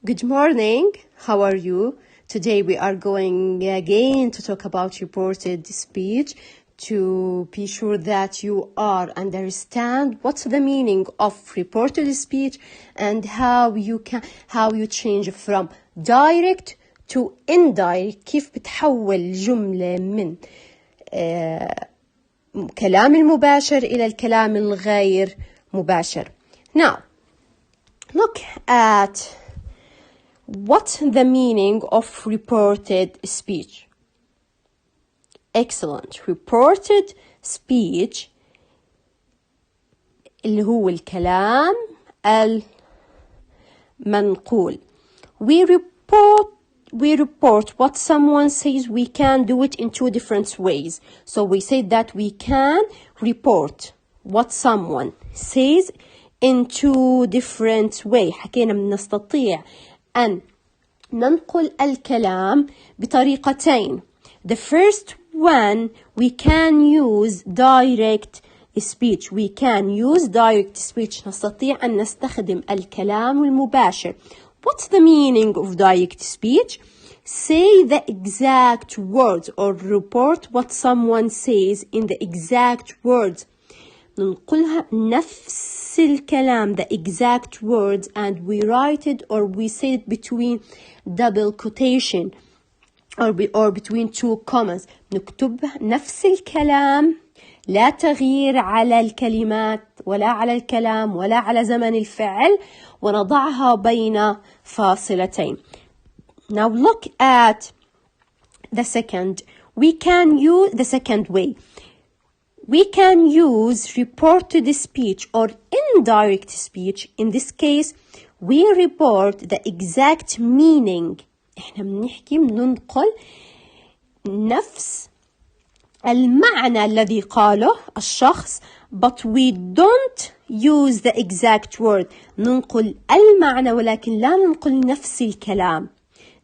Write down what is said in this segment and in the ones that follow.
Good morning. How are you? Today we are going again to talk about reported speech to be sure that you are understand what's the meaning of reported speech and how you change from direct to indirect. كيف بتحول جملة من كلام المباشر إلى الكلام الغير مباشر. Now, look at what's the meaning of reported speech. Excellent. Reported speech اللي هو الكلام المنقول. We report what someone says. We can do it in two different ways. So we say that we can report what someone says in two different ways. حكينا نستطيع أن ننقل الكلام بطريقتين. The first one, we can use direct speech. We can use direct speech. نستطيع أن نستخدم الكلام المباشر. What's the meaning of direct speech? Say the exact words or report what someone says in the exact words. ننقلها نفس الكلام, the exact words, and we write it or we say it between double quotation or between two commas. نكتبها نفس الكلام, لا تغيير على الكلمات ولا على الكلام ولا على زمن الفعل, ونضعها بين فاصلتين. Now look at the second. We can use the second way. We can use reported speech or indirect speech. In this case, we report the exact meaning. إحنا بننقل نفس المعنى الذي قاله الشخص, but we don't use the exact word. ننقل المعنى ولكن لا ننقل نفس الكلام.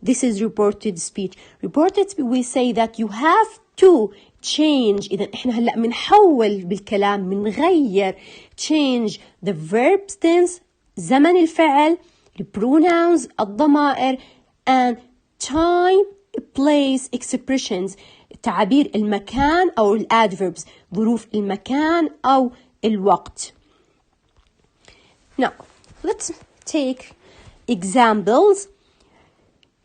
This is reported speech. Reported speech, we say that you have to change. إذا إحنا هلأ بنحول بالكلام, بنغير change the verb tense, زمن الفعل, the pronouns, الضمائر, and time, place, expressions, تعابير المكان أو adverbs, ظروف المكان أو الوقت. Now, let's take examples.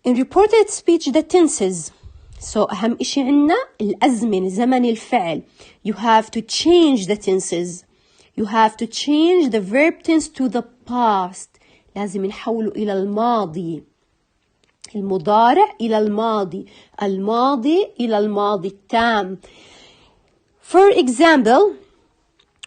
In reported speech, the tenses. So أهم إشي عنا الأزمنة, زمن الفعل. You have to change the tenses. You have to change the verb tense to the past. لازم نحوله إلى الماضي. المضارع إلى الماضي. الماضي إلى الماضي التام. For example,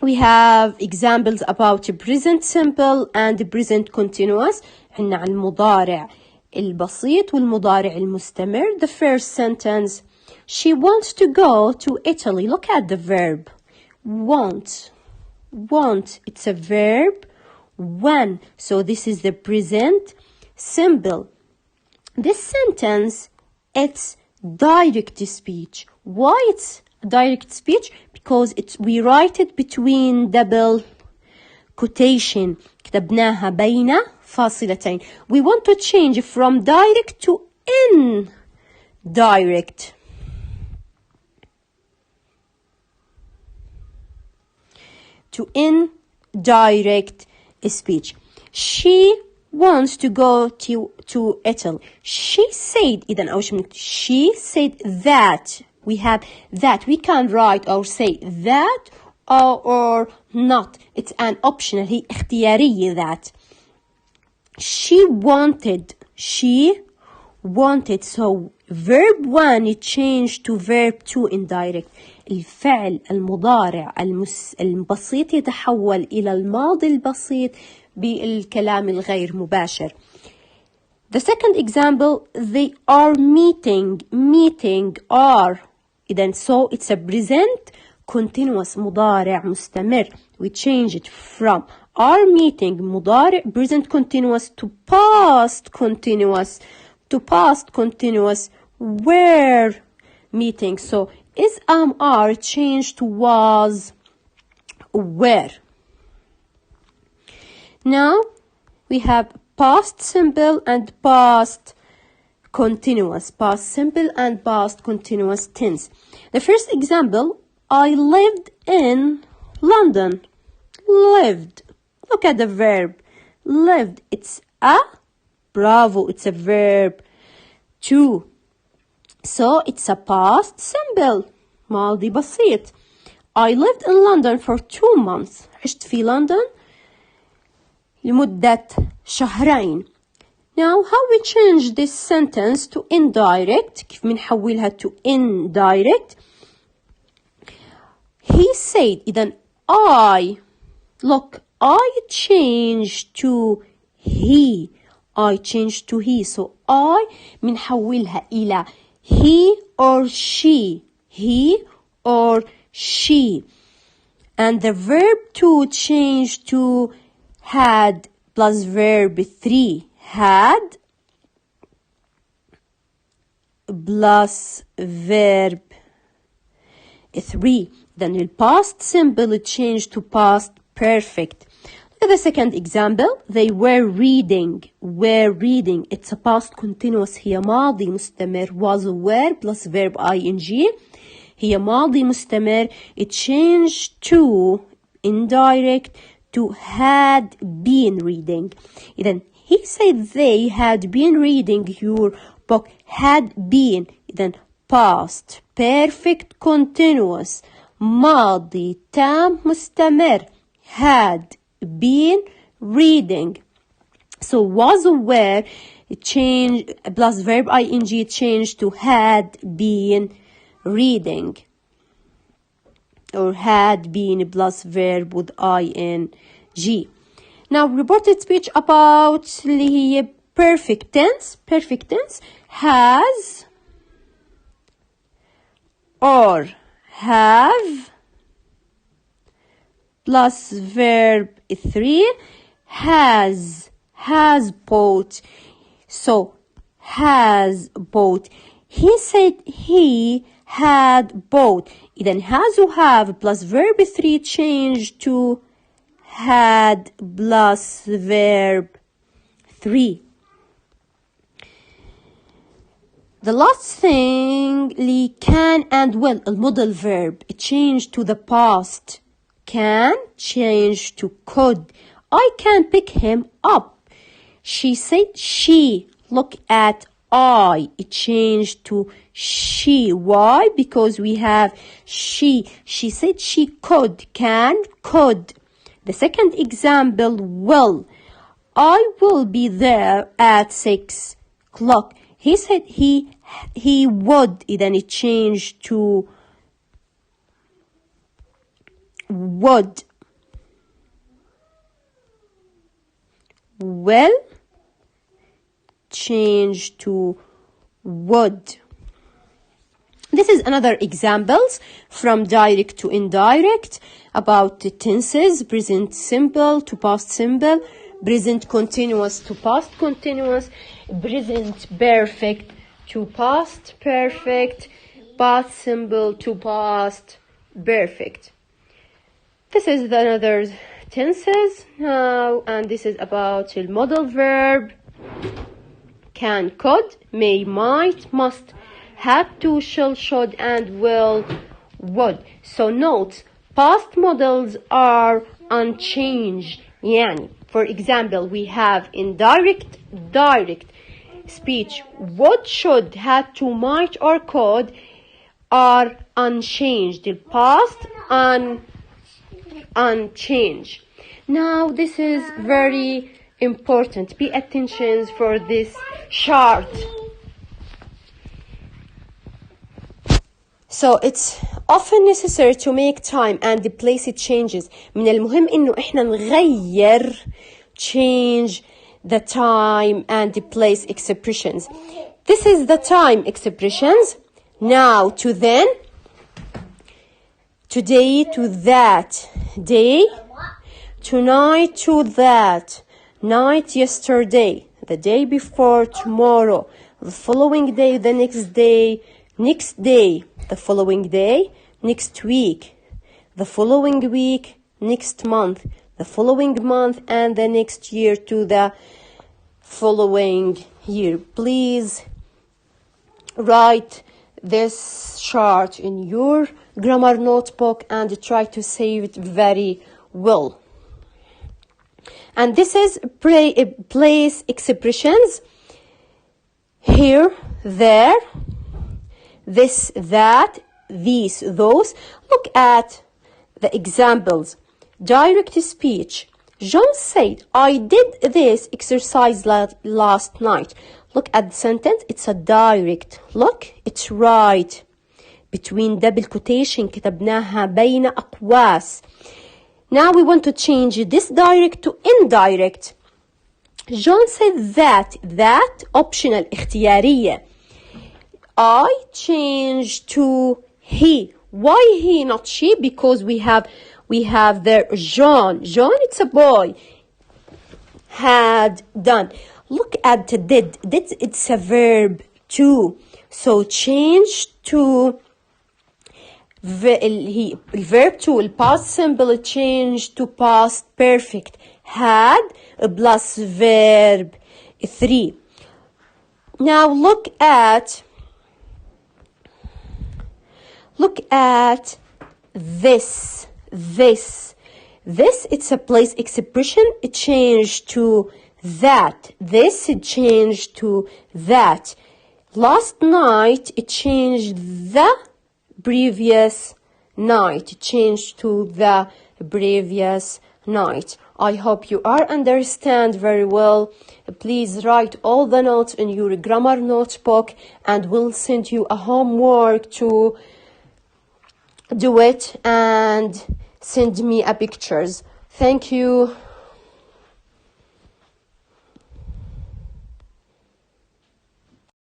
we have examples about present simple and present continuous. عنا عن المضارع البسيط والمضارع المستمر. The first sentence, she wants to go to Italy. Look at the verb. Want. Want. It's a verb. When. So this is the present simple. This sentence, it's direct speech. Why it's direct speech? Because we write it between double quotation. كتبناها بين فاصلتين. We want to change from direct to indirect. To indirect speech. She wants to go to Italy. She said, إذن أول شيء she said that. We have that. We can write or say that or not. It's an optional. هي اختيارية that. She wanted. So verb 1 it changed to verb 2 indirect. الفعل المضارع البسيط يتحول إلى الماضي البسيط بالكلام الغير مباشر. The second example, they are meeting are. إذن so it's a present continuous مضارع مستمر. We change it from are meeting مضارع present continuous to past continuous were meeting. So is are changed to was were. Now we have past simple and past continuous. Past simple and past continuous tense. The first example, I lived in London. Lived. Look at the verb. Lived. It's a bravo. It's a verb. To. So it's a past simple. ماضي بسيط. I lived in London for 2 months. عشت في لندن لمدة شهرين. Now how we change this sentence to indirect. كيف بنحولها to indirect. He said. إذن I changed to he. I changed to he. So I بنحولها إلى he or she. He or she. And the verb to change to had plus verb 3. Had plus verb 3. Then the past simple changed to past perfect. Look at the second example. They were reading. Were reading. It's a past continuous. هي ماضي مستمر. Was were plus verb ing. هي ماضي مستمر. It changed to indirect to had been reading. إذن he said they had been reading your book. Had been. إذن past perfect continuous. ماضي تام مستمر. Had been reading. So was aware change plus verb ing changed to had been reading. Or had been plus verb with ing. Now reported speech about اللي هي perfect tense. Perfect tense has or have plus verb 3 has bought. So has bought. He said he had bought. إذن has or have plus verb 3 changed to had plus verb 3. The last thing li can and will. المودal verb it changed to the past. Can change to could. I can pick him up. She said she. Look at I. It changed to she. Why? Because we have she. She said she could. Can, could. The second example, will. I will be there at 6 o'clock. He said he would. Then it changed to would. Will change to would. This is another examples from direct to indirect about the tenses, present simple to past simple, present continuous to past continuous, present perfect to past perfect, past simple to past perfect. This is another tenses now, and this is about the modal verb. Can, could, may, might, must, had to, shall, should, and will, would. So note, past modals are unchanged. Yani, for example, we have indirect, direct speech. Would, should, had to, might, or could are unchanged. The past unchanged. Now, this is very important. Pay attention for this chart. So it's often necessary to make time and place changes. من المهم إنه إحنا نغير change the time and the place expressions. This is the time expressions. Now to then, today to that, day, tonight to that, night yesterday, the day before tomorrow, the following day, the next day, the following day, next week, the following week, next month, the following month, and the next year to the following here. Please write this chart in your grammar notebook and try to say it very well. And this is place expressions. Here, there, this, that, these, those. Look at the examples. Direct speech. John said, I did this exercise last night. Look at the sentence. It's a direct. Look, it's right. Between double quotation كتبناها بين أقواس. Now we want to change this direct to indirect. John said that optional اختيارية. I changed to he. Why he, not she? Because we have there John. John, it's a boy. Had done. Look at the did. Did, it's a verb too. So change to verb to past simple, change to past perfect. Had plus verb 3. Now look at this. This, it's a place expression. It changed to that. This, it changed to that. Last night, it changed the previous night. It changed to the previous night. I hope you understand very well. Please write all the notes in your grammar notebook, and we'll send you a homework to do it and send me a pictures. Thank you.